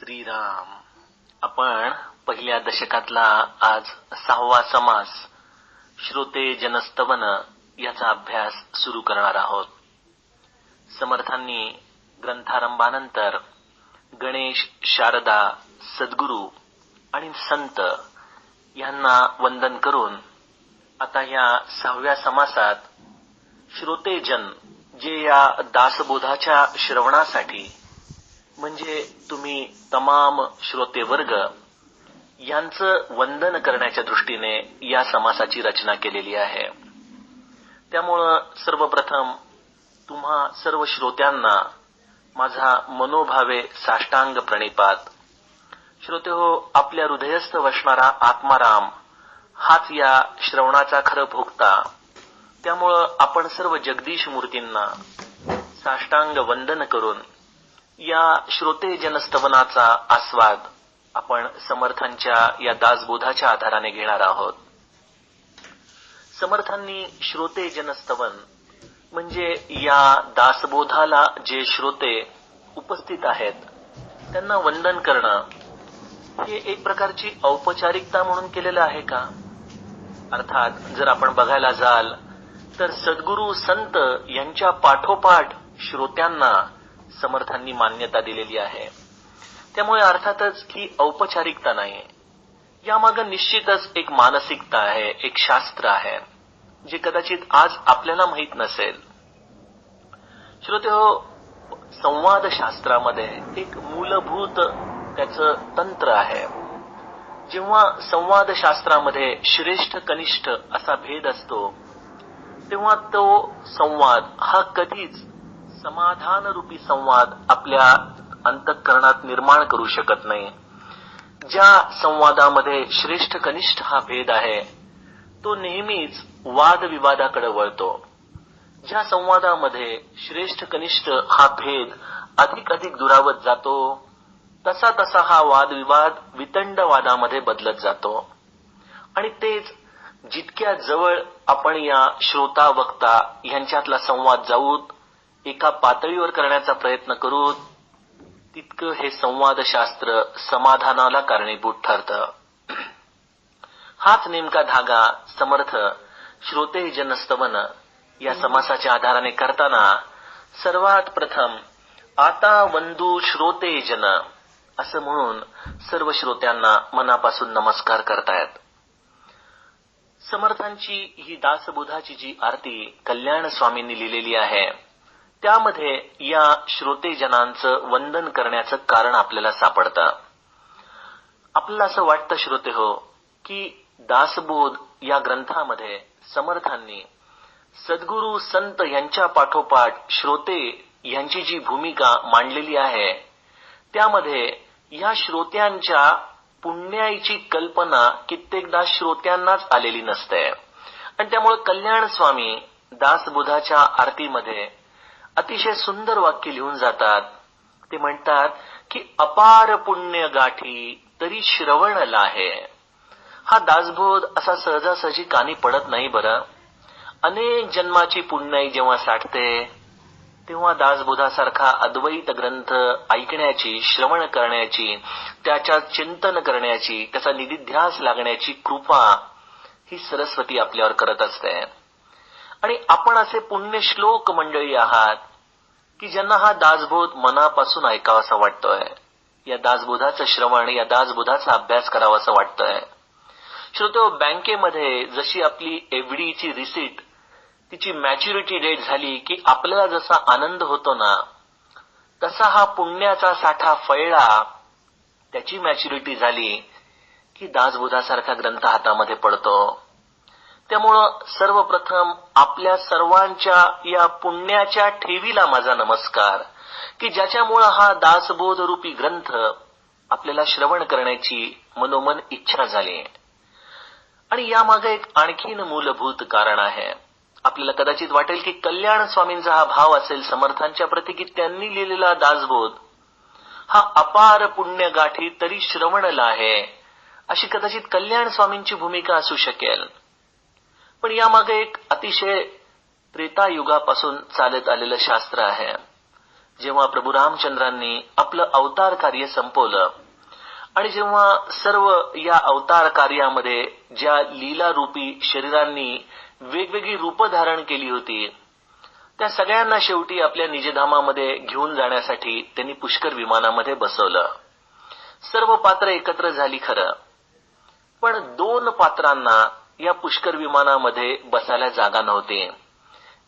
श्रीराम. आपण पहिल्या दशकातला आज 6वा समास श्रोते जनस्तवन याचा अभ्यास सुरू करणार आहोत. समर्थांनी ग्रंथारंभानंतर गणेश, शारदा, सद्गुरू आणि संत यांना वंदन करून आता या 6व्या समासात श्रोतेजन जे या दासबोधाच्या श्रवणासाठी म्हणजे तुम्ही तमाम श्रोतेवर्ग यांचं वंदन करण्याच्या दृष्टीने या समासाची रचना केलेली आहे. त्यामुळं सर्वप्रथम तुम्हा सर्व श्रोत्यांना माझा मनोभावे साष्टांग प्रणिपात. श्रोते हो, आपल्या हृदयस्थ वसणारा आत्माराम हाच या श्रवणाचा खरं भोगता. त्यामुळं आपण सर्व जगदीश मूर्तींना साष्टांग वंदन करून या श्रोते जनस्तवनाचा आस्वाद आपण समर्थांच्या या दासबोधाच्या आधाराने घेणार आहोत. समर्थांनी श्रोते जनस्तवन म्हणजे या दासबोधाला जे श्रोते उपस्थित आहेत त्यांना वंदन करणं हे एक प्रकारची औपचारिकता म्हणून केलेलं आहे का? अर्थात जर आपण बघायला जाल तर सद्गुरू संत यांच्या पाठोपाठ श्रोत्यांना समर्थांनी मान्यता दिलेली आहे. त्यामुळे अर्थातच ही औपचारिकता नाही, यामागे निश्चितच एक मानसिकता आहे, एक शास्त्र आहे जे कदाचित आज आपल्याला माहित नसेल. श्रोते हो, संवाद शास्त्रामध्ये एक मूलभूत त्याचं तंत्र आहे. जेव्हा संवाद शास्त्रामध्ये श्रेष्ठ कनिष्ठ असा भेद असतो तेव्हा तो संवाद हा कधीच समाधानरूपी संवाद आपल्या अंतःकरणात निर्माण करू शकत नाही. ज्या संवादामध्ये श्रेष्ठ कनिष्ठ हा भेद आहे तो नेहमीच वादविवादाकडे वळतो. ज्या संवादामध्ये श्रेष्ठ कनिष्ठ हा भेद अधिक दुरावत जातो तसा तसा हा वादविवाद वितंडवादामध्ये बदलत जातो. आणि तेच जितक्या जवळ आपण या श्रोता वक्ता यांच्यातला संवाद जाऊ एका पातळीवर करण्याचा प्रयत्न करू तितकं हे संवादशास्त्र समाधानाला कारणीभूत ठरतं. हाच नेमका धागा समर्थ श्रोते जनस्तवन या समासाच्या आधाराने करताना सर्वात प्रथम आता वंदू श्रोते जन असं म्हणून सर्व श्रोत्यांना मनापासून नमस्कार करतायत. समर्थांची ही दासबोधाची जी आरती कल्याण स्वामींनी लिहिलेली आहे त्यामध्ये या श्रोतेजनांचं वंदन करण्याचं कारण आपल्याला सापडतं. आपल्याला असं वाटतं श्रोते हो की दासबोध या ग्रंथामध्ये समर्थांनी सद्गुरू संत यांच्या पाठोपाठ श्रोते यांची जी भूमिका मांडलेली आहे त्यामध्ये या श्रोत्यांच्या पुण्याईची कल्पना कित्येकदा श्रोत्यांनाच आलेली नसते. आणि त्यामुळे कल्याण स्वामी दासबोधाच्या आरतीमध्ये अतिशय सुंदर वाक्य लिहून जातात. ते म्हणतात की अपार पुण्य गाठी तरी श्रवण लाहे. हा दासबोध असा सहजासहजी कानी पडत नाही बरं. अनेक जन्माची पुण्याई जेव्हा साठते तेव्हा दासबोधासारखा अद्वैत ग्रंथ ऐकण्याची, श्रवण करण्याची, त्याच्या चिंतन करण्याची, त्याचा निधिध्यास लागण्याची कृपा ही सरस्वती आपल्यावर करत असते. आणि आपण असे पुण्यश्लोक मंडळी आहात की ज्यांना हा दासबोध मनापासून ऐकावासा वाटतोय, या दासबोधाचं श्रवण, या दासबोधाचा अभ्यास करावासा वाटतोय. श्रोतो, बँकेमध्ये जशी आपली एफडीची रिसीट तिची मॅच्युरिटी डेट झाली की आपल्याला जसा आनंद होतो ना तसा हा पुण्याचा साठा फळला, त्याची मॅच्युरिटी झाली की दासबोधासारखा ग्रंथ हातामध्ये पडतो. त्यामुळं सर्वप्रथम आपल्या सर्वांच्या या पुण्याच्या ठेवीला माझा नमस्कार की ज्याच्यामुळं हा दासबोध रूपी ग्रंथ आपल्याला श्रवण करण्याची मनोमन इच्छा झाली. आणि यामागे एक आणखीन मूलभूत कारण आहे. आपल्याला कदाचित वाटेल की कल्याण स्वामींचा हा भाव असेल समर्थांच्या प्रती की त्यांनी लिहिलेला दासबोध हा अपार पुण्य गाठी तरी श्रवणला आहे, अशी कदाचित कल्याण स्वामींची भूमिका असू शकेल. पण यामागे एक अतिशय त्रेतायुगापासून चालत आलेलं शास्त्र आहे. जेव्हा प्रभू रामचंद्रांनी आपलं अवतार कार्य संपवलं आणि जेव्हा सर्व या अवतार कार्यामध्ये ज्या लीला रूपी शरीरांनी वेगवेगळी रूप धारण केली होती, त्या सगळ्यांना शेवटी आपल्या निजधामामध्ये घेऊन जाण्यासाठी त्यांनी पुष्कर विमानामध्ये बसवलं. सर्व पात्र एकत्र झाली खरं, पण 2 पात्रांना या पुष्कर विमानामध्ये बसायला जागा नव्हती.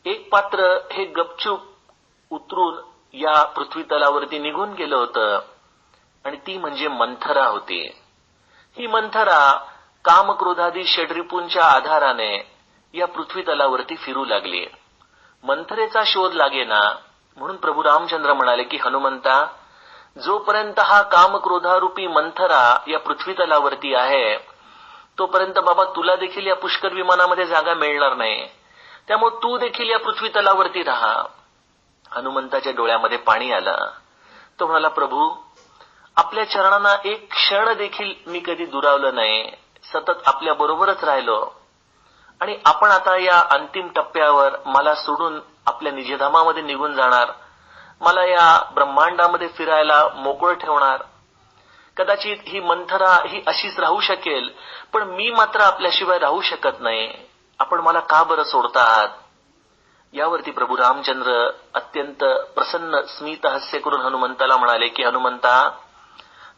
एक पात्र हे गपचूप उतरून या पृथ्वी तलावरती निघून गेलं होतं आणि ती म्हणजे मंथरा होती. ही मंथरा कामक्रोधादी षड्रिपूंच्या आधाराने या पृथ्वी तलावरती फिरू लागली. मंथरेचा शोध लागेना म्हणून प्रभू रामचंद्र म्हणाले की हनुमंता, जोपर्यंत हा कामक्रोधारूपी मंथरा या पृथ्वी तलावरती आहे तोपर्यंत बाबा तुला देखील या पुष्कर विमानामध्ये जागा मिळणार नाही, त्यामुळे तू देखील या पृथ्वी तलावरती राहा. हनुमंताच्या डोळ्यामध्ये पाणी आलं. तो म्हणाला, प्रभू, आपल्या चरणांना एक क्षण देखील मी कधी दुरावलं नाही, सतत आपल्या बरोबरच राहिलो आणि आपण आता या अंतिम टप्प्यावर मला सोडून आपल्या निजधामामध्ये निघून जाणार, मला या ब्रह्मांडामध्ये फिरायला मोकळं ठेवणार. कदाचित ही मंथरा ही अशीच राहू शकेल, पण मी मात्र आपल्याशिवाय राहू शकत नाही. आपण मला का बरं सोडता आहात? यावरती प्रभू रामचंद्र अत्यंत प्रसन्न स्मित हास्य करून हनुमंताला म्हणाले की हनुमंता,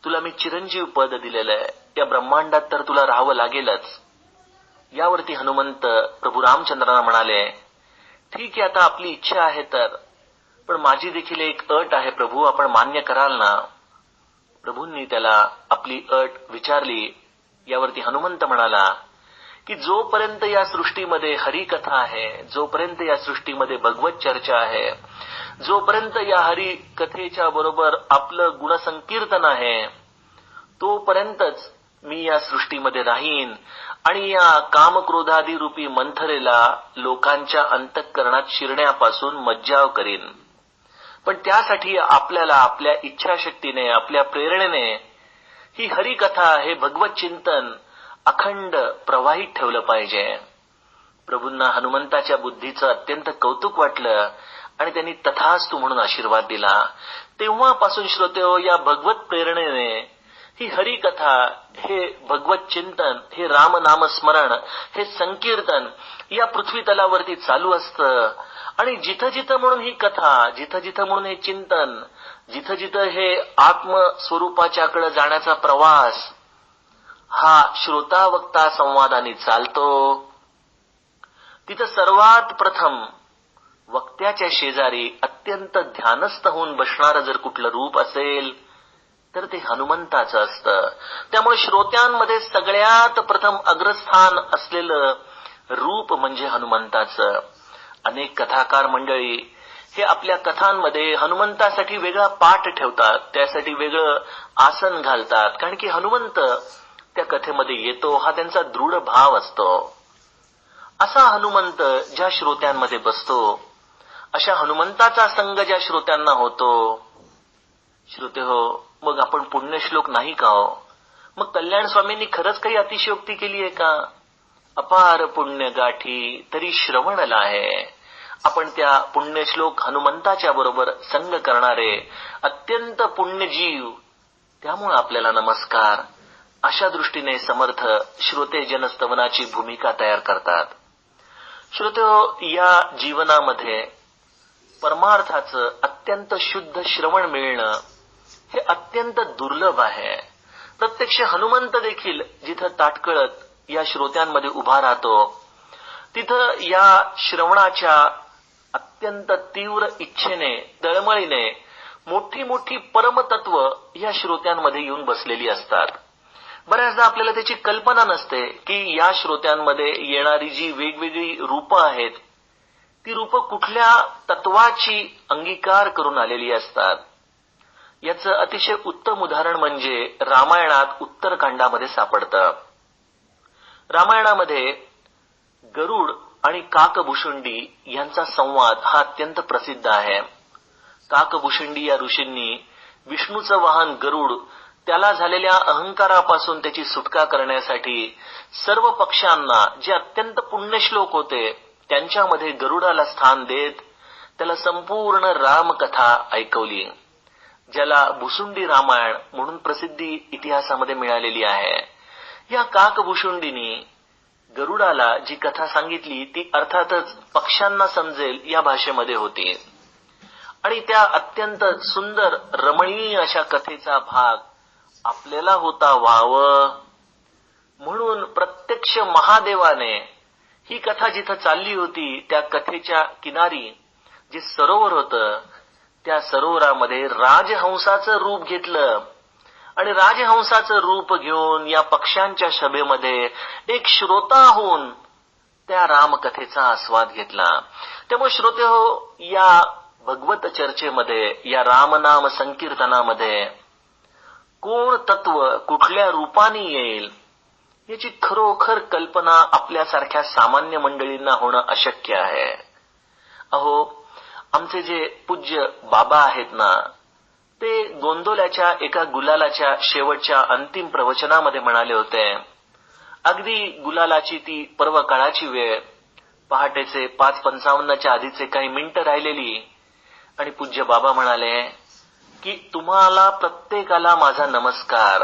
तुला मी चिरंजीव पद दिलेलं आहे, या ब्रह्मांडात तर तुला राहावं लागेलच. यावरती हनुमंत प्रभू रामचंद्रांना म्हणाले, ठीक आहे, आता आपली इच्छा आहे तर, पण माझी देखील एक अट आहे प्रभू, आपण मान्य कराल ना? प्रभूंनी त्याला आपली अट विचारली. यावरती हनुमंत म्हणाला की जोपर्यंत या सृष्टीमध्ये हरिकथा आहे, जोपर्यंत या सृष्टीमध्ये भगवत चर्चा आहे, जोपर्यंत या हरिकथेच्या बरोबर आपलं गुणसंकीर्तन आहे, तोपर्यंतच मी या सृष्टीमध्ये राहीन आणि या कामक्रोधादी रूपी मंथरेला लोकांच्या अंतःकरणात शिरण्यापासून मज्जाव करीन. पण त्यासाठी आपल्याला आपल्या इच्छाशक्तीने, आपल्या प्रेरणेने ही हरिकथा, हे भगवत चिंतन अखंड प्रवाहित ठेवलं पाहिजे. प्रभूंना हनुमंताच्या बुद्धीचं अत्यंत कौतुक वाटलं आणि त्यांनी तथास्तु म्हणून आशीर्वाद दिला. तेव्हापासून श्रोतेहो, या भगवत प्रेरणेने ही हरिकथा, हे भगवत चिंतन, हे रामनाम स्मरण, हे संकीर्तन या पृथ्वी तलावरती चालू असतं. आणि जिथं जिथं म्हणून ही कथा, जिथं जिथं म्हणून हे चिंतन, जिथं जिथं हे आत्मस्वरूपाच्याकडे जाण्याचा प्रवास हा श्रोता वक्ता संवादाने चालतो, तिथं सर्वात प्रथम वक्त्याच्या शेजारी अत्यंत ध्यानस्थ होऊन बसणारं जर कुठलं रूप असेल तर ते हनुमंताचं असतं. त्यामुळे श्रोत्यांमध्ये सगळ्यात प्रथम अग्रस्थान असलेलं रूप म्हणजे हनुमंताचं. अनेक कथाकार मंडळी हे आपल्या कथांमध्ये हनुमंतासाठी वेगळा पाठ ठेवतात, त्यासाठी वेगळं आसन घालतात, कारण की हनुमंत त्या कथेमध्ये येतो हा त्यांचा दृढ भाव असतो. असा हनुमंत ज्या श्रोत्यांमध्ये बसतो, अशा हनुमंताचा संग ज्या श्रोत्यांना होतो, श्रोते हो, मग आपण पुण्यश्लोक नाही का हो? मग कल्याण स्वामींनी खरंच काही अतिशयोक्ती केली आहे का? अपार पुण्य गाठी तरी श्रवणला आहे. आपण त्या पुण्यश्लोक हनुमंताच्या बरोबर संग करणारे अत्यंत पुण्यजीव, त्यामुळे आपल्याला नमस्कार. अशा दृष्टीने समर्थ श्रोते जनस्तवनाची भूमिका तयार करतात. श्रोते हो, या जीवनामध्ये परमार्थाचं अत्यंत शुद्ध श्रवण मिळणं हे अत्यंत दुर्लभ आहे. प्रत्यक्ष हनुमंत देखील जिथं ताटकळत या श्रोत्यांमध्ये उभा राहतो, तिथं या श्रवणाच्या अत्यंत तीव्र इच्छेने, तळमळीने मोठी मोठी परमतत्व या श्रोत्यांमध्ये येऊन बसलेली असतात. बऱ्याचदा आपल्याला त्याची कल्पना नसते की या श्रोत्यांमध्ये येणारी जी वेगवेगळी रूपं आहेत, ती रूपं कुठल्या तत्वाची अंगीकार करून आलेली असतात. याचं अतिशय उत्तम उदाहरण म्हणजे रामायणात उत्तरकांडामध्ये सापडतं. रामायणामध्ये गरुड आणि काकभूषुंडी यांचा संवाद हा अत्यंत प्रसिद्ध आहे. काकभूषुंडी या ऋषींनी विष्णूचं वाहन गरुड, त्याला झालेल्या अहंकारापासून त्याची सुटका करण्यासाठी सर्व पक्षांना जे अत्यंत पुण्यश्लोक होते त्यांच्यामध्ये गरुडाला स्थान देत त्याला संपूर्ण रामकथा ऐकवली, ज्याला भुसुंडी रामायण म्हणून प्रसिद्धी इतिहासामध्ये मिळालेली आहे. या काकभुसुंडीनी गरुडाला जी कथा सांगितली ती अर्थातच पक्ष्यांना समजेल या भाषेमध्ये होती. आणि त्या अत्यंत सुंदर रमणीय अशा कथेचा भाग आपल्याला होता व्हावं म्हणून प्रत्यक्ष महादेवाने ही कथा जिथं चालली होती त्या कथेच्या किनारी जे सरोवर होतं त्या सरोवरामध्ये राजहंसाचं रूप घेतलं आणि राजहंसाचं रूप घेऊन या पक्ष्यांच्या सभेमध्ये एक श्रोता होऊन त्या रामकथेचा आस्वाद घेतला. त्यामुळे श्रोते हो, या भगवत चर्चेमध्ये, या रामनाम संकीर्तनामध्ये कोण तत्व कुठल्या रूपाने येईल याची खरोखर कल्पना आपल्यासारख्या सामान्य मंडळींना होणं अशक्य आहे. अहो, आमचे जे पूज्य बाबा आहेत ना, ते गोंदवल्याच्या एका गुलालाच्या शेवटच्या अंतिम प्रवचनामध्ये म्हणाले होते, अगदी गुलालाची ती पर्व काळाची वेळ, पहाटेचे 5:55च्या आधीचे काही मिनिटं राहिलेली, आणि पूज्य बाबा म्हणाले की तुम्हाला प्रत्येकाला माझा नमस्कार.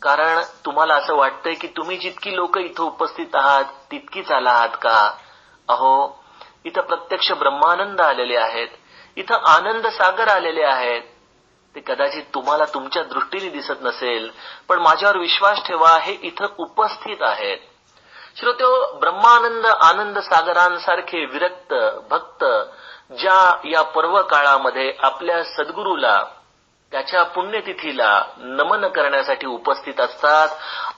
कारण तुम्हाला असं वाटतंय की तुम्ही जितकी लोक इथं उपस्थित आहात तितकीच आला आहात का? अहो, इथं प्रत्यक्ष ब्रह्मानंद आलेले आहेत, इथं आनंद सागर आलेले आहेत. ते कदाचित तुम्हाला तुमच्या दृष्टीने दिसत नसेल, पण माझ्यावर विश्वास ठेवा, हे इथं उपस्थित आहेत. श्रोत्यो, ब्रह्मानंद आनंद सागरांसारखे विरक्त भक्त ज्या या पर्व काळामध्ये आपल्या सद्गुरूला त्याच्या पुण्यतिथीला नमन करण्यासाठी उपस्थित असतात,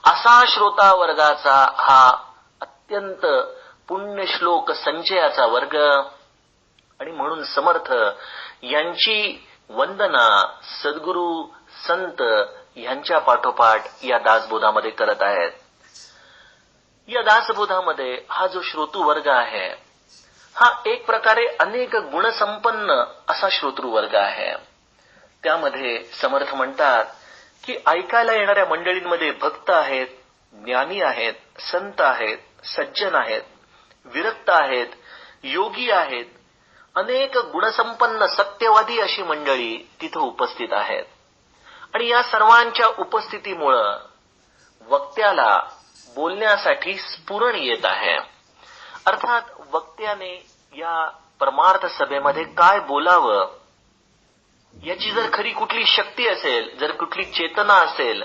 असा श्रोता वर्गाचा हा अत्यंत पुण्यश्लोक संचयाचा वर्ग. आणि म्हणून समर्थ यांची वंदना सद्गुरू संत यांच्या पाठोपाठ या दासबोधामध्ये करत आहेत. या दासबोधामध्ये हा जो श्रोतू वर्ग आहे हा एक प्रकारे अनेक गुणसंपन्न असा श्रोतृवर्ग आहे. त्यामध्ये समर्थ म्हणतात की ऐकायला येणाऱ्या मंडळींमध्ये भक्त आहेत, ज्ञानी आहेत, संत आहेत, सज्जन आहेत, विरक्त आहेत, योगी आहेत, अनेक गुणसंपन्न सत्यवादी अशी मंडळी तिथं उपस्थित आहेत. आणि या सर्वांच्या उपस्थितीमुळं वक्त्याला बोलण्यासाठी स्फुरण येत आहे. अर्थात वक्त्याने या परमार्थ सभेमध्ये काय बोलावं याची जर खरी कुठली शक्ती असेल, जर कुठली चेतना असेल,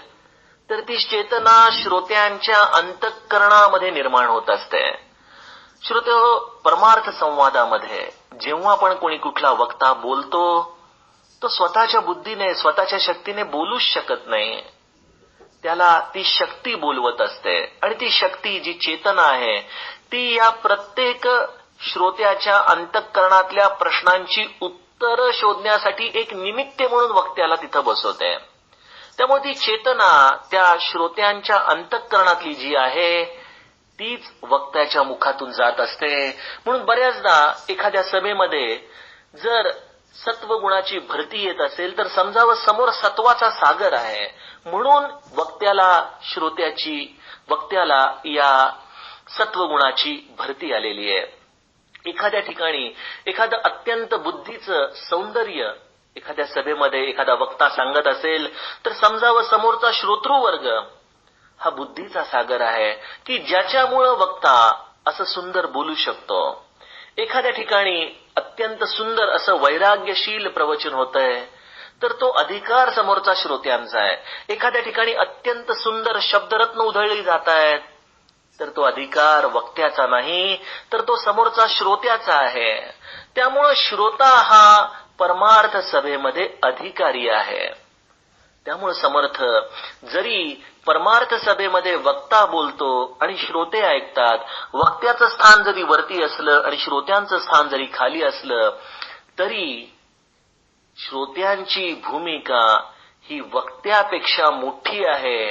तर ती चेतना श्रोत्यांच्या अंतःकरणामध्ये निर्माण होत असते. श्रोते, परमार्थ संवादामध्ये जेव्हा पण कोणी कुठला वक्ता बोलतो तो स्वतःच्या बुद्धीने स्वतःच्या शक्तीने बोलूच शकत नाही. त्याला ती शक्ती बोलवत असते आणि ती शक्ती जी चेतना आहे ती या प्रत्येक श्रोत्याच्या अंतःकरणातल्या प्रश्नांची उत्तर शोधण्यासाठी एक निमित्त म्हणून वक्त्याला तिथं बसवते. त्यामुळे ती चेतना त्या श्रोत्यांच्या अंतःकरणातली जी आहे तीच वक्त्याच्या मुखातून जात असते. म्हणून बऱ्याचदा एखाद्या सभेमध्ये जर सत्वगुणाची भरती येत असेल तर समजावं समोर सत्वाचा सागर आहे, म्हणून वक्त्याला या सत्वगुणाची भरती आलेली आहे. एखाद्या ठिकाणी एखादं अत्यंत बुद्धीचं सौंदर्य एखाद्या सभेमध्ये एखादा वक्ता सांगत असेल तर समजावं समोरचा श्रोतृवर्ग हा बुद्धीचा सागर आहे की ज्याच्यामुळं वक्ता असं सुंदर बोलू शकतो. एखाद्या ठिकाणी अत्यंत सुंदर असं वैराग्यशील प्रवचन होतंय तर तो अधिकार समोरचा श्रोत्यांचा आहे. एखाद्या ठिकाणी अत्यंत सुंदर शब्दरत्न उधळली जात आहेत तर तो अधिकार वक्त्याचा नाही तर तो समोरचा श्रोत्याचा आहे. त्यामुळं श्रोता हा परमार्थ सभेमध्ये अधिकारी आहे. त्यामुळे समर्थ जरी परमार्थ सभेमध्ये वक्ता बोलतो आणि श्रोते ऐकतात, वक्त्याचं स्थान जरी वरती असलं आणि श्रोत्यांचं स्थान जरी खाली असलं तरी श्रोत्यांची भूमिका ही वक्त्यापेक्षा मोठी आहे.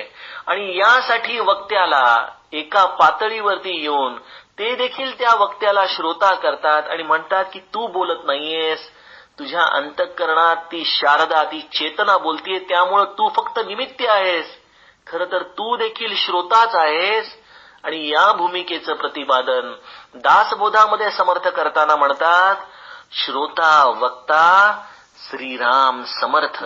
आणि यासाठी वक्त्याला एका पातळीवरती येऊन ते देखील त्या वक्त्याला श्रोता करतात आणि म्हणतात की तू बोलत नाहीयेस, तुझ्या अंतःकरणात ती शारदा ती चेतना बोलतीये, त्यामुळे तू फक्त निमित्त आहेस, खरं तर तू देखील श्रोताच आहेस. आणि या भूमिकेचं प्रतिपादन दासबोधामध्ये समर्थ करताना म्हणतात, श्रोता वक्ता श्रीराम समर्थ,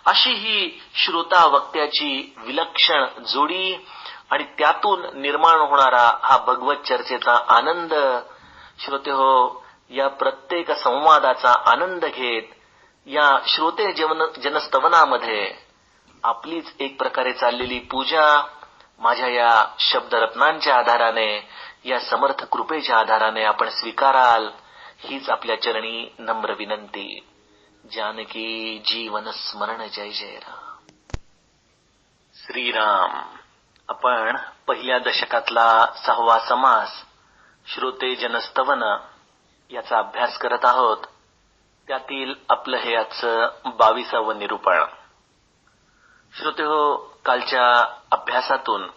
अशी ही श्रोता वक्त्याची विलक्षण जोडी आणि त्यातून निर्माण होणारा हा भगवत चर्चेचा आनंद. श्रोते हो, या प्रत्येक संवादाचा आनंद घेत या श्रोते जनस्तवनामध्ये आपलीच एक प्रकारे चाललेली पूजा माझ्या या शब्दरत्नांच्या आधाराने, या समर्थ कृपेच्या आधाराने आपण स्वीकाराल, हीच आपल्या चरणी नम्र विनंती. जानकी जीवन स्मरण. जय जय राम. श्रीराम. आपण पहिल्या दशकातला 6वा समास श्रोते जनस्तवन याचा अभ्यास करत आहोत. त्यातील आपलं हे आजचं 22वं निरूपण. श्रोते हो, कालच्या अभ्यासातून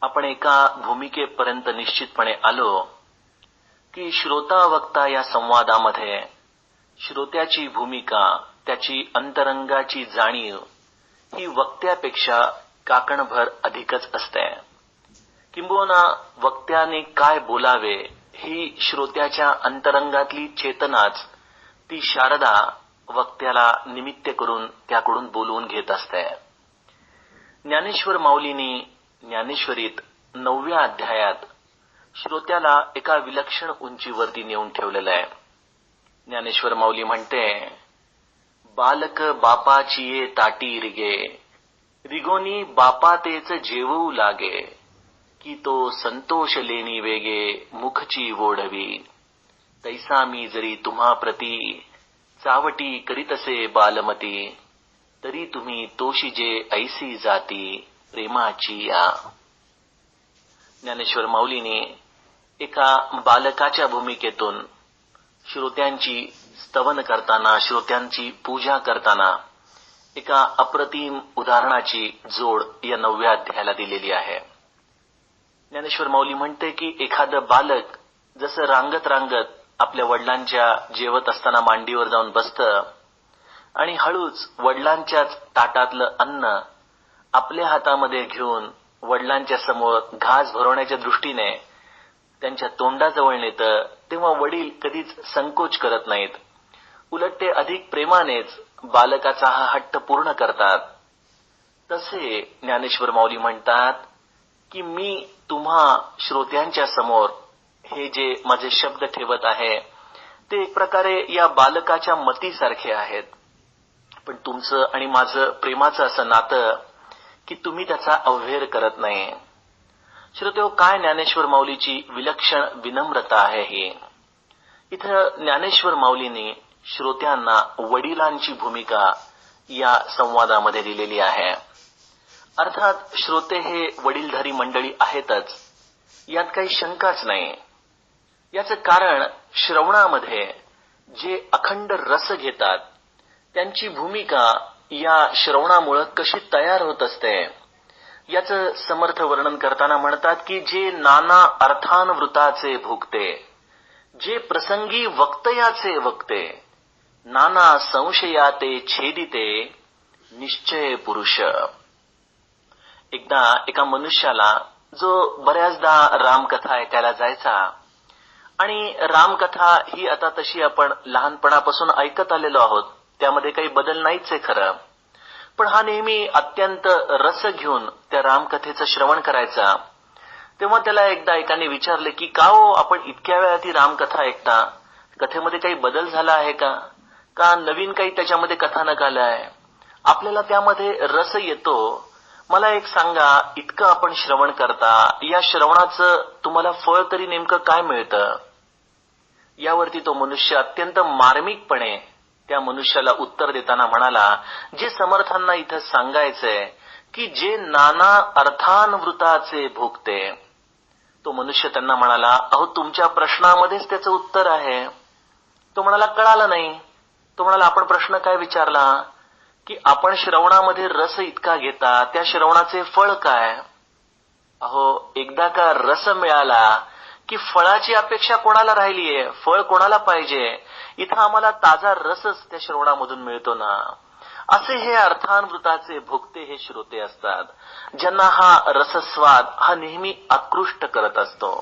आपण एका भूमिकेपर्यंत निश्चितपणे आलो की श्रोता वक्ता या संवादामध्ये श्रोत्याची भूमिका, त्याची अंतरंगाची जाणीव ही वक्त्यापेक्षा काकणभर अधिकच असते. किंबहुना वक्त्याने काय बोलावे ही श्रोत्याच्या अंतरंगातली चेतनाच ती शारदा वक्त्याला निमित्त करून त्याकडून बोलवून घेत असते. ज्ञानेश्वर माऊलींनी ज्ञानेश्वरीत 9व्या अध्यायात श्रोत्याला एका विलक्षण उंचीवरती नेऊन ठेवलेलं आहे. ज्ञानेश्वर माऊली म्हणते, बालक बापाची ये ताटी रिगे, रिगोनी बापा तेच जेवू लागे, की तो संतोष लेनी वेगे मुखची ओढवी, तैसा मी जरी तुम्हा प्रती चावटी करीतसे बालमती, तरी तुम्ही तोशिजे ऐसी जाती प्रेमाची या. ज्ञानेश्वर माऊलीने एका बालकाच्या भूमिकेतून श्रोत्यांची स्तवन करताना, श्रोत्यांची पूजा करताना एका अप्रतिम उदाहरणाची जोड या 9व्या अध्यायाला दिलेली आहे. ज्ञानेश्वर माऊली म्हणते की एखादं बालक जसं रांगत रांगत आपल्या वडिलांच्या जेवत असताना मांडीवर जाऊन बसतं आणि हळूच वडिलांच्याच ताटातलं अन्न आपल्या हातामध्ये घेऊन वडिलांच्या समोर घास भरवण्याच्या दृष्टीने त्यांच्या तोंडाजवळ नेतं, तेव्हा वडील कधीच संकोच करत नाहीत. उलट ते अधिक प्रेमानेच बालकाचा हा हट्ट पूर्ण करतात. तसे ज्ञानेश्वर माऊली म्हणतात की मी तुम्हा श्रोत्यांच्या समोर हे जे माझे शब्द ठेवत आहे ते एक प्रकारे या बालकाच्या मतीसारखे आहेत, पण तुमचं आणि माझं प्रेमाचं असं नातं की तुम्ही त्याचा अवहेर करत नाही. श्रोतेहो, काय ज्ञानेश्वर माऊलीची विलक्षण विनम्रता आहे ही. इथं ज्ञानेश्वर माऊलींनी श्रोत्यांना वडिलांची भूमिका या संवादामध्ये दिलेली आहे. अर्थात श्रोते हे वडीलधारी मंडळी आहेतच, यात काही शंकाच नाही. याचं कारण श्रवणामध्ये जे अखंड रस घेतात त्यांची भूमिका या श्रवणामुळे कशी तयार होत असते याचं समर्थ वर्णन करताना म्हणतात की जे नाना अर्थानवृताचे भोगते, जे प्रसंगी वक्तयाचे वक्ते, नाना संशयाते छेदिते निश्चय पुरुष. एकदा एका मनुष्याला जो बऱ्याचदा रामकथा ऐकायला जायचा, आणि रामकथा ही आता तशी आपण लहानपणापासून ऐकत आलेलो आहोत, त्यामध्ये काही बदल नाहीच आहे खरं, पण हा नेहमी अत्यंत रस घेऊन त्या रामकथेचं श्रवण करायचा. तेव्हा त्याला एकदा एकाने विचारले की का हो आपण इतक्या वेळा ती रामकथा ऐकता, कथेमध्ये काही बदल झाला आहे का नवीन काही त्याच्यामध्ये कथानक आलं आहे, आपल्याला त्यामध्ये रस येतो. मला एक सांगा, इतकं आपण श्रवण करता, या श्रवणाचं तुम्हाला फळ तरी नेमकं काय मिळतं? यावरती तो मनुष्य अत्यंत मार्मिकपणे त्या मनुष्याला उत्तर देताना म्हणाला, जे समर्थांना इथं सांगायचंय की जे नाना अर्थानवृताचे भोगते. तो मनुष्य त्यांना म्हणाला, अहो तुमच्या प्रश्नामध्येच त्याचं उत्तर आहे. तो म्हणाला, कळालं नाही. तो म्हणाला, आपण प्रश्न काय विचारला की आपण श्रवणामध्ये रस इतका घेता, त्या श्रवणाचे फळ काय? अहो एकदा का रस मिळाला की फळाची अपेक्षा कोणाला राहिलीये, फळ कोणाला पाहिजे? इथं आम्हाला ताजा रसच त्या श्रवणामधून मिळतो ना. असे हे अर्थानवृताचे भोगते हे श्रोते असतात, ज्यांना हा रसस्वाद हा नेहमी आकृष्ट करत असतो.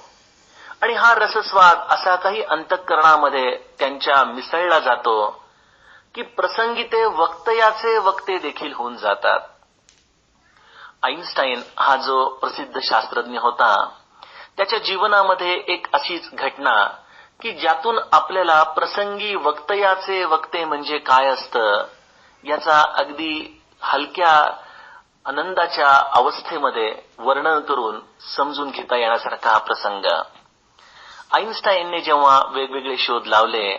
आणि हा रसस्वाद असा काही अंतःकरणामध्ये त्यांच्या मिसळला जातो की प्रसंगी ते वक्तयाचे वक्ते देखील होऊन जातात. आईन्स्टाईन हा जो प्रसिद्ध शास्त्रज्ञ होता, त्याच्या जीवनामध्ये एक अशीच घटना की ज्यातून आपल्याला प्रसंगी वक्तयाचे वक्ते म्हणजे काय असतं याचा अगदी हलक्या आनंदाच्या अवस्थेमध्ये वर्णन करून समजून घेता येण्यासारखा हा प्रसंग. आईन्स्टाईनने जेव्हा वेगवेगळे शोध लावले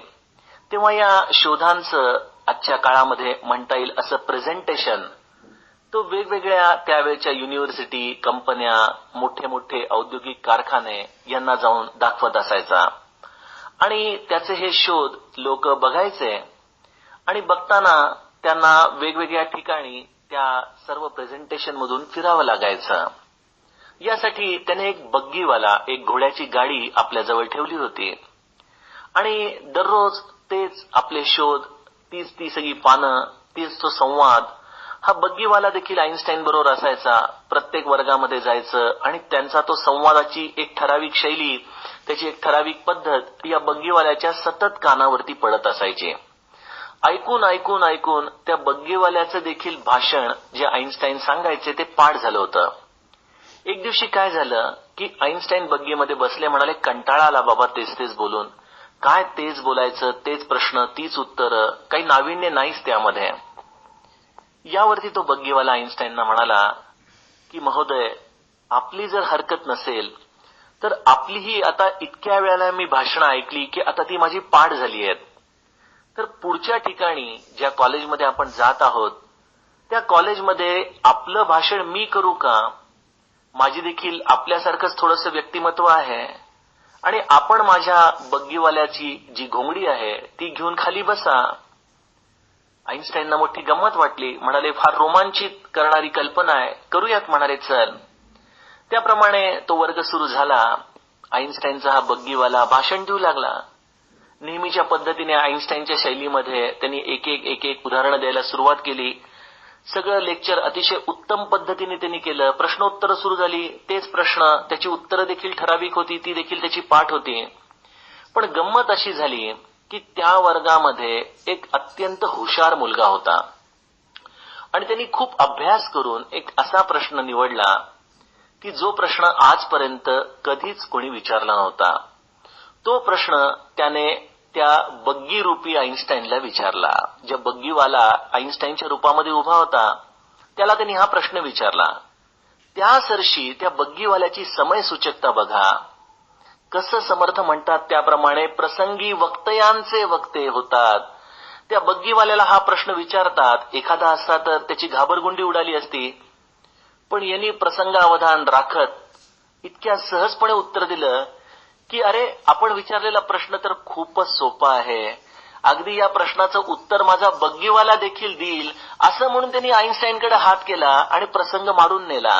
तेव्हा या शोधांचं आजच्या काळामध्ये म्हणता येईल असं प्रेझेंटेशन तो वेगवेगळ्या त्यावेळच्या युनिव्हर्सिटी, कंपन्या, मोठे मोठे औद्योगिक कारखाने यांना जाऊन दाखवत असायचा आणि त्याचे हे शोध लोक बघायचे आणि बघताना त्यांना वेगवेगळ्या ठिकाणी त्या सर्व प्रेझेंटेशन मधून फिरावं लागायचं. यासाठी त्याने एक बग्गीवाला, एक घोड्याची गाडी आपल्याजवळ ठेवली होती आणि दररोज तेच आपले शोध, तीच ती सगळी पानं, तीच तो संवाद हा बग्गीवाला देखील आईन्स्टाईन बरोबर असायचा. प्रत्येक वर्गामध्ये जायचं आणि त्यांचा तो संवादाची एक ठराविक शैली, त्याची एक ठराविक पद्धत या बग्गीवाल्याच्या सतत कानावरती पडत असायची. ऐकून ऐकून ऐकून त्या बग्गीवाल्याचं देखील भाषण जे आईन्स्टाईन सांगायचे ते पाठ झालं होतं. एक दिवशी काय झालं की आईन्स्टाईन बग्गीमध्ये बसले, म्हणाले कंटाळा आला बाबा तेच तेच बोलून, काय तेच बोलायचं, तेच प्रश्न, तीच उत्तरं, काही नाविन्य नाहीच त्यामध्ये. यावरती तो बग्गीवाला आईन्स्टाईनना म्हणाला की महोदय, आपली जर हरकत नसेल तर आपलीही आता इतक्या वेळेला मी भाषणं ऐकली की आता ती माझी पाठ झाली आहेत, तर पुढच्या ठिकाणी ज्या कॉलेजमध्ये आपण जात आहोत त्या कॉलेजमध्ये आपलं भाषण मी करू का? माझी देखील आपल्यासारखंच थोडंसं व्यक्तिमत्व आहे आणि आपण माझ्या बग्गीवाल्याची जी घोंगडी आहे ती घेऊन खाली बसा. आईन्स्टाईनना मोठी गंमत वाटली. म्हणाले फार रोमांचित करणारी कल्पना आहे, करूयात म्हणाले चल. त्याप्रमाणे तो वर्ग सुरू झाला. आईन्स्टाईनचा हा बग्गीवाला भाषण देऊ लागला. नेहमीच्या पद्धतीने आईन्स्टाईनच्या शैलीमध्ये त्यांनी एक एक उदाहरणं द्यायला सुरुवात केली. सगळं लेक्चर अतिशय उत्तम पद्धतीने त्यांनी केलं. प्रश्नोत्तरं सुरू झाली, तेच प्रश्न, त्याची उत्तरं देखील ठराविक होती, ती देखील त्याची पाठ होती. पण गंमत अशी झाली की त्या वर्गामध्ये एक अत्यंत हुशार मुलगा होता आणि त्यांनी खूप अभ्यास करून एक असा प्रश्न निवडला की जो प्रश्न आजपर्यंत कधीच कोणी विचारला नव्हता. तो प्रश्न त्याने त्या बग्गी रूपी आईन्स्टाईनला विचारला. ज्या बग्गीवाला आईन्स्टाईनच्या रूपामध्ये उभा होता त्याला त्यांनी हा प्रश्न विचारला. त्या सरशी त्या बग्गीवाल्याची समयसूचकता बघा. कसं समर्थ म्हणतात त्याप्रमाणे प्रसंगी वक्तयांचे वक्ते होतात. त्या बग्गीवाल्याला हा प्रश्न विचारतात. एखादा असता तर त्याची घाबरगुंडी उडाली असती, पण यांनी प्रसंगावधान राखत इतक्या सहजपणे उत्तर दिलं की अरे, आपण विचारलेला प्रश्न तर खूपच सोपा आहे, अगदी या प्रश्नाचं उत्तर माझा बग्गीवाला देखील देईल, असं म्हणून त्यांनी आईन्स्टाईनकडे हात केला आणि प्रसंग मारून नेला.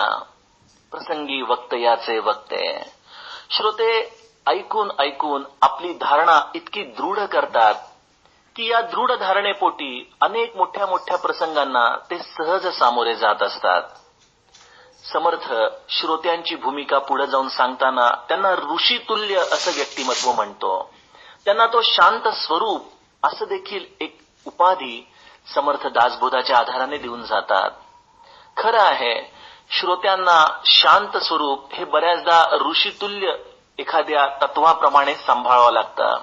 प्रसंगी वक्तयाचे वक्ते. श्रोते ऐकून ऐकून आपली धारणा इतकी दृढ करतात की या दृढ धारणेपोटी अनेक मोठ्या मोठ्या प्रसंगांना ते सहज सामोरे जात असतात. समर्थ श्रोत्यांची भूमिका पुढे जाऊन सांगताना त्यांना ऋषितुल्य असं व्यक्तिमत्व म्हणतो. त्यांना तो शांत स्वरूप असं देखील एक उपाधी समर्थ दासबोधाच्या आधाराने देऊन जातात. खरं आहे, श्रोत्यांना शांत स्वरूप हे बऱ्याचदा ऋषितुल्य एखाद्या तत्वाप्रमाणे सांभाळावं लागतं.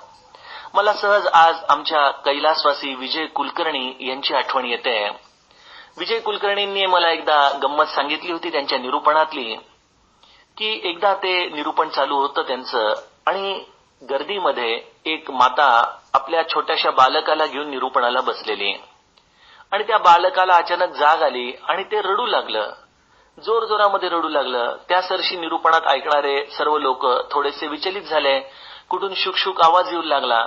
मला सहज आज आमच्या कैलासवासी विजय कुलकर्णी यांची आठवण येते. विजय कुलकर्णींनी मला एकदा गंमत सांगितली होती त्यांच्या निरूपणातली, की एकदा ते निरूपण चालू होतं त्यांचं आणि गर्दीमध्ये एक माता आपल्या छोट्याशा बालकाला घेऊन निरूपणाला बसलेली आणि त्या बालकाला अचानक जाग आली आणि ते रडू लागलं, जोरजोरामध्ये रडू लागलं. त्या सरशी निरूपणात ऐकणारे सर्व लोक थोडेसे विचलित झाले. कुठून शुकशुक आवाज येऊ लागला.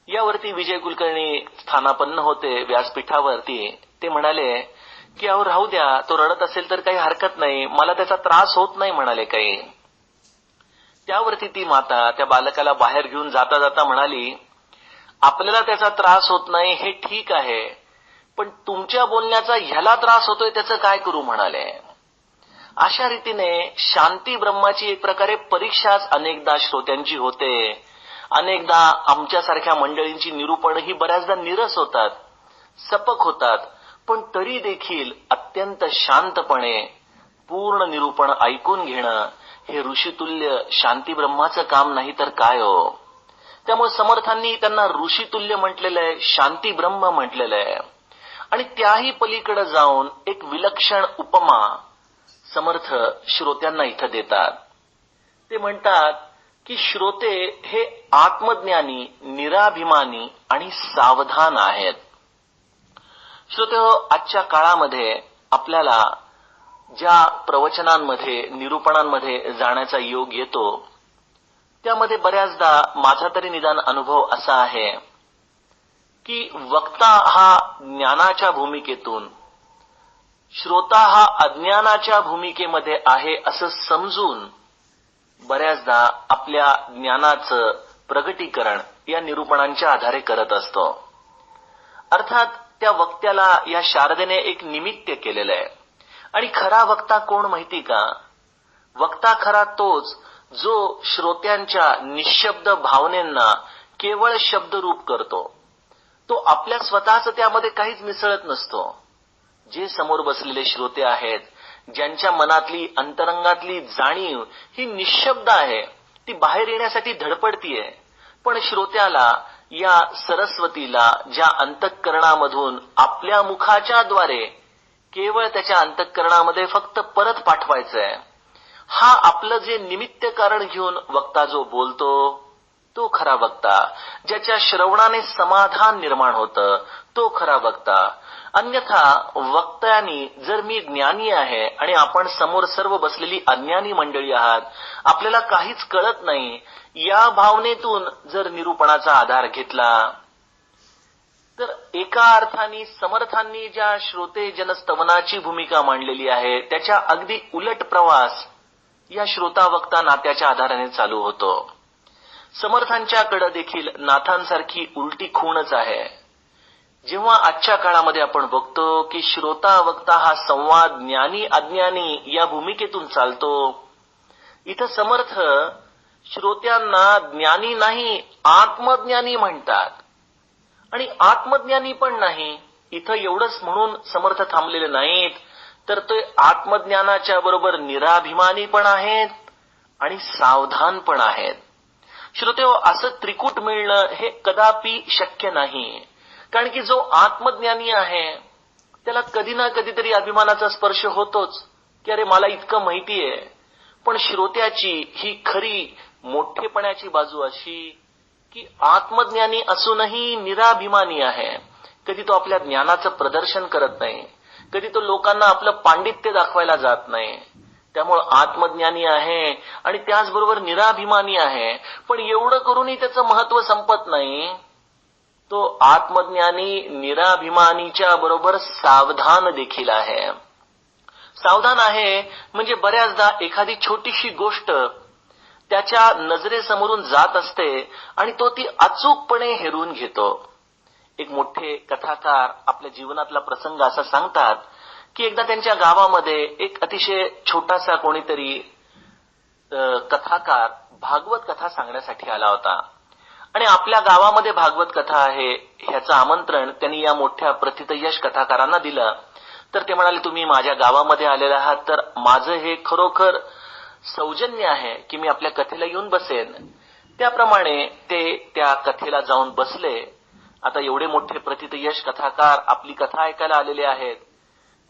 यावरती विजय कुलकर्णी स्थानापन्न होते व्यासपीठावरती. ते म्हणाले की अहो राहू द्या, तो रडत असेल तर काही हरकत नाही, मला त्याचा त्रास होत नाही म्हणाले काही. त्यावरती ती माता त्या बालकाला बाहेर घेऊन जाता जाता म्हणाली, आपल्याला त्याचा त्रास होत नाही हे ठीक आहे, पण तुमच्या बोलण्याचा ह्याला त्रास होतोय त्याचं काय करू म्हणाले. अशा रीतीने शांती ब्रह्माची एक प्रकारे परीक्षाच अनेकदा श्रोत्यांची होते. अनेकदा आमच्यासारख्या मंडळींची निरूपण ही बऱ्याचदा नीरस होतात, सपक होतात, पण तरी देखील अत्यंत शांतपणे पूर्ण निरूपण ऐकून घेणं हे ऋषितुल्य शांती ब्रह्माचं काम नाही तर काय हो. त्यामुळे समर्थांनी त्यांना ऋषितुल्य म्हटलेलं आहे, शांती ब्रह्म म्हटलेलं आहे. आणि त्याही पलीकडे जाऊन एक विलक्षण उपमा समर्थ श्रोत्यांना इथं देतात. ते म्हणतात की श्रोते हे आत्मज्ञानी, निराभिमानी आणि सावधान आहेत. श्रोते हो, आजच्या काळामध्ये आपल्याला ज्या प्रवचनांमध्ये, निरूपणांमध्ये जाण्याचा योग येतो, त्यामध्ये बऱ्याचदा माझा तरी निदान अनुभव असा आहे की वक्ता हा ज्ञानाच्या भूमिकेतून, श्रोता हा अज्ञानाच्या भूमिकेमध्ये आहे असं समजून बऱ्याचदा आपल्या ज्ञानाचं प्रगटीकरण या निरूपणांच्या आधारे करत असतो. अर्थात त्या वक्त्याला या शारदेने एक निमित्त केलेलं आहे. आणि खरा वक्ता कोण माहिती का? वक्ता खरा तोच जो श्रोत्यांच्या निःशब्द भावनेंना केवळ शब्दरूप करतो. तो आपल्या स्वतःच त्यामध्ये काहीच मिसळत नसतो. जे समोर बसलेले श्रोते आहेत, ज्यांच्या मनातली, अंतरंगातली जाणीव ही निःशब्द आहे, ती बाहेर येण्यासाठी धडपडतीये, पण श्रोत्याला या सरस्वतीला ज्या अंतःकरणामधून आपल्या मुखाच्या द्वारे केवळ त्याच्या अंतःकरणामध्ये फक्त परत पाठवायचंय, हा आपलं जे निमित्त कारण घेऊन वक्ता जो बोलतो तो खरा वक्ता. ज्याच्या श्रवणाने समाधान निर्माण होतं तो खरा वक्ता. अन्यथा वक्त्यानी, जर मी ज्ञानी आहे आणि आपण समोर सर्व बसलेली अज्ञानी मंडळी आहात, आपल्याला काहीच कळत नाही, या भावनेतून जर निरूपणाचा आधार घेतला तर एका अर्थाने समर्थांनी ज्या श्रोते जनस्तवनाची भूमिका मांडलेली आहे त्याच्या अगदी उलट प्रवास या श्रोता वक्ता नात्याच्या आधाराने चालू होतो. समर्थांच्याकडे देखील नाथांसारखी उलटी खूणच आहे. जेव्हा आजच्या काळामध्ये आपण बघतो की श्रोता वक्ता हा संवाद ज्ञानी अज्ञानी या भूमिकेतून चालतो, इथं समर्थ श्रोत्यांना ज्ञानी नाही आत्मज्ञानी म्हणतात. आणि आत्मज्ञानी पण नाही, इथं एवढंच म्हणून समर्थ थांबलेले नाहीत, तर ते आत्मज्ञानाच्या बरोबर निराभिमानी पण आहेत आणि सावधान पण आहेत. श्रोतेहो, असं त्रिकूट मिळणं हे कदापि शक्य नाही. कारण की जो आत्मज्ञानी आहे त्याला कधी ना कधीतरी अभिमानाचा स्पर्श होतोच की अरे मला इतकं माहितीये. पण श्रोत्याची ही खरी मोठेपणाची बाजू अशी की आत्मज्ञानी असूनही निराभिमानी आहे. कधी तो आपल्या ज्ञानाचं प्रदर्शन करत नाही, कधी तो लोकांना आपलं पांडित्य दाखवायला जात नाही. त्यामुळे आत्मज्ञानी आहे आणि त्याचबरोबर निराभिमानी आहे, पण एवढं करूनही त्याचं महत्व संपत नाही. तो आत्मज्ञानी निराभिमानीच्या बरोबर सावधान देखील आहे. सावधान आहे म्हणजे बऱ्याचदा एखादी छोटीशी गोष्ट त्याच्या नजरेसमोरून जात असते आणि तो ती अचूकपणे हेरून घेतो. एक मोठे कथाकार आपल्या जीवनातला प्रसंग असा सांगतात की एकदा त्यांच्या गावामध्ये एक अतिशय छोटासा कोणीतरी कथाकार भागवत कथा सांगण्यासाठी आला होता. आणि आपल्या गावामध्ये भागवत कथा आहे ह्याचं आमंत्रण त्यांनी या मोठ्या प्रथितयश कथाकारांना दिलं. तर ते म्हणाले, तुम्ही माझ्या गावामध्ये आलेले आहात तर माझं हे खरोखर सौजन्य आहे की मी आपल्या कथेला येऊन बसेन. त्याप्रमाणे ते त्या कथेला जाऊन बसले. आता एवढे मोठे प्रथितयश कथाकार आपली कथा ऐकायला आलेले आहेत.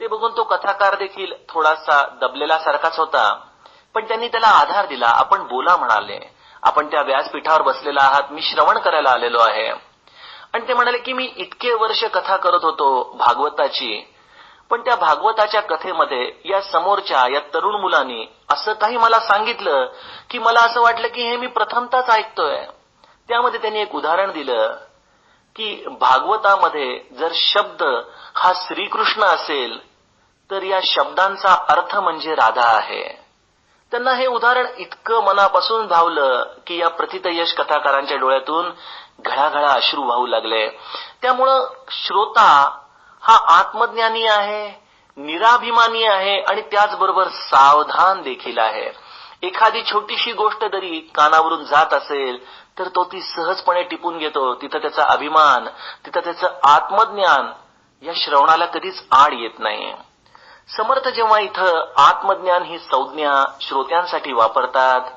ते बघून तो कथाकार देखील थोडासा दबलेला सारखाच होता, पण त्यांनी त्याला आधार दिला. आपण बोला म्हणाले, आपण त्या व्यासपीठावर बसलेला आहात, मी श्रवण करायला आलेलो आहे. आणि ते म्हणाले की मी इतके वर्ष कथा करत होतो भागवताची, पण त्या भागवताच्या कथेमध्ये या समोरच्या या तरुण मुलांनी असं काही मला सांगितलं की मला असं वाटलं की हे मी प्रथमतःच ऐकतोय. त्यामध्ये त्यांनी एक उदाहरण दिलं की भागवतामध्ये जर शब्द हा श्रीकृष्ण असेल तर या शब्दांचा अर्थ म्हणजे राधा आहे. त्यांना हे उदाहरण इतकं मनापासून भावलं की या प्रथितयश कथाकारांच्या डोळ्यातून घळाघळा अश्रू वाहू लागले. त्यामुळं श्रोता हा आत्मज्ञानी आहे, निराभिमानी आहे आणि त्याचबरोबर सावधान देखील आहे. एखादी छोटीशी गोष्ट जरी कानावरून जात असेल तर तो ती सहजपणे टिपून घेतो. तिथं त्याचा अभिमान, तिथं त्याचं आत्मज्ञान या श्रवणाला कधीच आड येत नाही. समर्थ जेव्हा इथं आत्मज्ञान ही संज्ञा श्रोत्यांसाठी वापरतात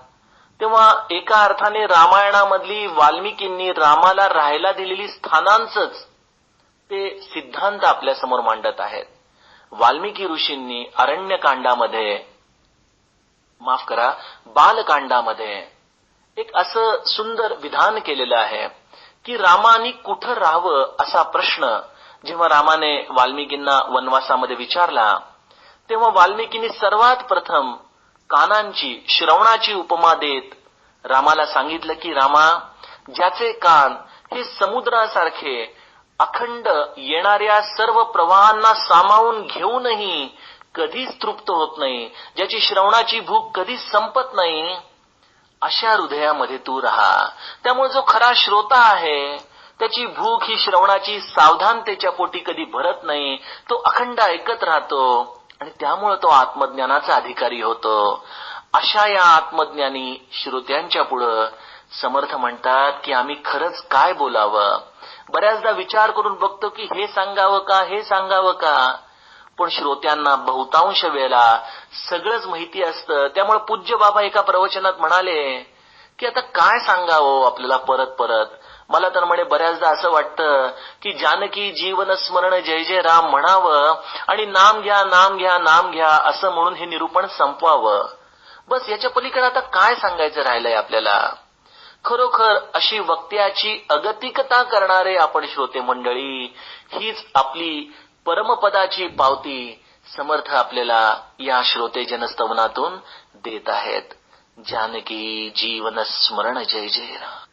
तेव्हा एका अर्थाने रामायणामधली वाल्मिकींनी रामाला राहायला दिलेली स्थानांचंच ते सिद्धांत आपल्यासमोर मांडत आहेत. वाल्मिकी ऋषींनी अरण्यकांडामध्ये, बालकांडामध्ये एक असं सुंदर विधान केलेलं आहे की रामानी कुठं राहावं असा प्रश्न जेव्हा रामाने वाल्मिकींना वनवासामध्ये विचारला तेव्हा वाल्मिकींनी सर्वात प्रथम कानांची, श्रवणाची उपमा देत रामाला सांगितलं की रामा, ज्याचे कान हे समुद्रासारखे अखंड येणाऱ्या सर्व प्रवाहांना सामावून घेऊनही कधीच तृप्त होत नाही, ज्याची श्रवणाची भूक कधीच संपत नाही, अशा हृदयामध्ये तू राहा. त्यामुळे जो खरा श्रोता आहे त्याची भूक ही श्रवणाची सावधानतेच्या पोटी कधी भरत नाही. तो अखंड ऐकत राहतो आणि त्यामुळे तो आत्मज्ञानाचा अधिकारी होतो. अशा या आत्मज्ञानी श्रोत्यांच्या पुढं समर्थ म्हणतात की आम्ही खरंच काय बोलावं. बऱ्याचदा विचार करून बघतो की हे सांगावं का, हे सांगावं का, पण श्रोत्यांना बहुतांश वेळेला सगळंच माहिती असतं. त्यामुळे पूज्य बाबा एका प्रवचनात म्हणाले की आता काय सांगावं आपल्याला परत परत. मला तर म्हणे बऱ्याचदा असं वाटतं की जानकी जीवन स्मरण जय जय राम म्हणावं आणि नाम घ्या, नाम घ्या, नाम घ्या असं म्हणून हे निरूपण संपवावं. बस, याच्या पलीकडे आता काय सांगायचं राहिलंय आपल्याला. खरोखर अशी वक्त्याची अगतिकता करणारे आपण श्रोते मंडळी, हीच आपली परमपदाची पावती समर्थ आपल्याला या श्रोते जनस्तवनातून देत आहेत. जानकी जीवन स्मरण जय जय राम.